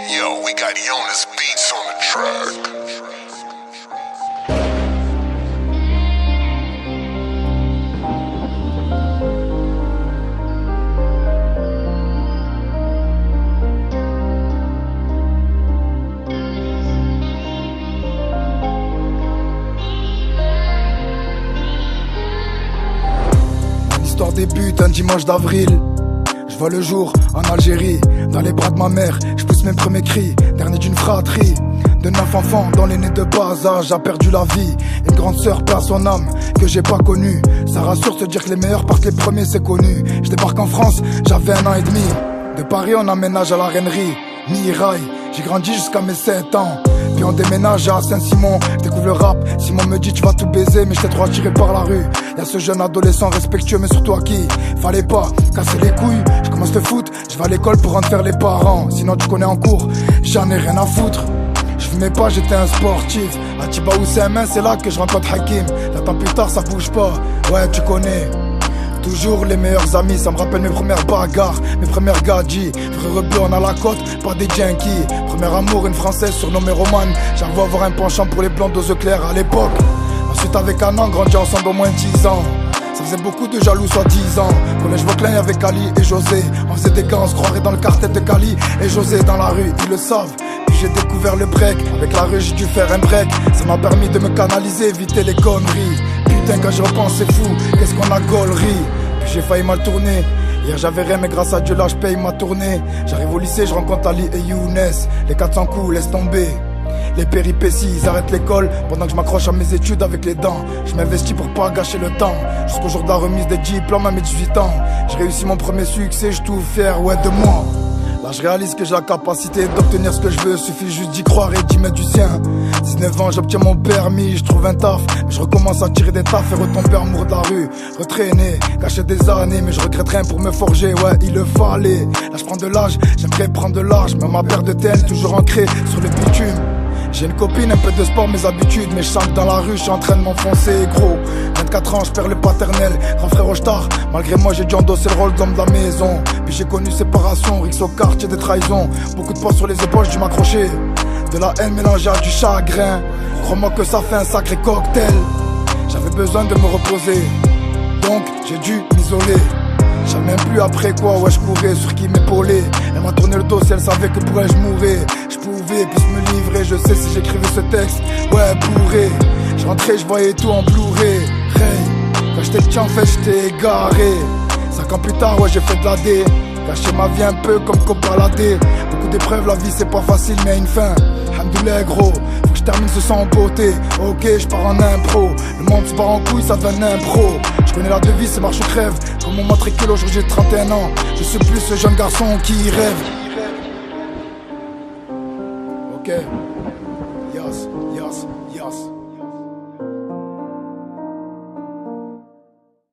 Yo, we got Jonas Beats on the track. L'histoire débute un dimanche d'avril. Je vois le jour en Algérie, dans les bras de ma mère, je pousse mes premiers cris, dernier d'une fratrie. De 9 enfants dont l'aîné de bas âge a perdu la vie. Une grande sœur perd son âme que j'ai pas connue. Ça rassure se dire que les meilleurs partent les premiers, c'est connu. Je débarque en France, j'avais 1 an et demi. De Paris on emménage à la Reinerie, Mirail. J'ai grandi jusqu'à mes 7 ans. Puis on déménage à Saint-Simon, je découvre le rap. Simon me dit tu vas tout baiser, mais j'étais trop attiré par la rue. Y'a ce jeune adolescent respectueux, mais surtout à qui fallait pas casser les couilles. Je commence le foot, je vais à l'école pour rendre faire les parents. Sinon tu connais en cours, j'en ai rien à foutre. Je fumais pas, j'étais un sportif. À Tiba ou CM1, c'est là que je rencontre Hakim. L'attends plus tard, ça bouge pas, ouais tu connais. Toujours les meilleurs amis, ça me rappelle mes premières bagarres, mes premières gadgets. Frère bleu, on a la côte, pas des junkies. Premier amour, une française surnommée Romane. J'avoue avoir un penchant pour les blondes aux œufs clairs à l'époque. Ensuite avec un an, grandi ensemble au moins 10 ans. Ça faisait beaucoup de jaloux, soit 10 ans. Collège Vauclin, y'avait Cali et José. On faisait des gars, on se croirait dans le cartel de Cali. Et José dans la rue, ils le savent. Puis j'ai découvert le break. Avec la rue, j'ai dû faire un break. Ça m'a permis de me canaliser, éviter les conneries. Putain, quand je repense, c'est fou. Qu'est-ce qu'on a gaulerie. Puis j'ai failli mal tourner. Hier j'avais rien, mais grâce à Dieu là, je paye ma tournée. J'arrive au lycée, je rencontre Ali et Younes. Les 400 coups, laisse tomber. Les péripéties, ils arrêtent l'école pendant que je m'accroche à mes études avec les dents. Je m'investis pour pas gâcher le temps. Jusqu'au jour de la remise des diplômes à mes 18 ans. J'ai réussi mon premier succès, je tout fier, ouais de moi. Là je réalise que j'ai la capacité d'obtenir ce que je veux. Suffit juste d'y croire et d'y mettre du sien. 19 ans j'obtiens mon permis, je trouve un taf. Mais je recommence à tirer des tafs et retomber amoureux de la rue. Retraîné, caché des années, mais je regrette rien pour me forger, ouais il le fallait. Là je prends de l'âge, j'aimerais prendre de l'âge. Mais ma paire de TN toujours ancrée sur le bitume. J'ai une copine, un peu de sport, mes habitudes. Mais je sens que dans la rue, je suis en train de m'enfoncer, gros. 24 ans, je perds le paternel. Grand frère Rochtar, malgré moi, j'ai dû endosser le rôle d'homme de la maison. Puis j'ai connu séparation, rix au quartier, des trahisons. Beaucoup de poids sur les épaules, j'ai dû m'accrocher. De la haine mélangée à du chagrin. Crois-moi que ça fait un sacré cocktail. J'avais besoin de me reposer, donc j'ai dû m'isoler. Je savais même plus après quoi, ouais je courais, sur qui m'épauler. Elle m'a tourné le dos si elle savait que pour elle je mourrais. Je pouvais plus me livrer, je sais si j'écrivais ce texte, ouais bourré. Je rentrais, je voyais tout en Blu-ray. Quand j'étais petit en fait j'étais égaré. 5 ans plus tard, ouais j'ai fait de la D. Cacher ma vie un peu comme copaladé. Beaucoup d'épreuves, la vie c'est pas facile mais une fin. Hamdoulilah gros, faut que je termine ce sang en beauté. Ok, je pars en impro. Le monde se part en couille, ça devient un impro. Je connais la devise, c'est marche ou crève. Comme mon matricule, aujourd'hui j'ai 31 ans. Je suis plus ce jeune garçon qui rêve. Ok, yes, yes, yes.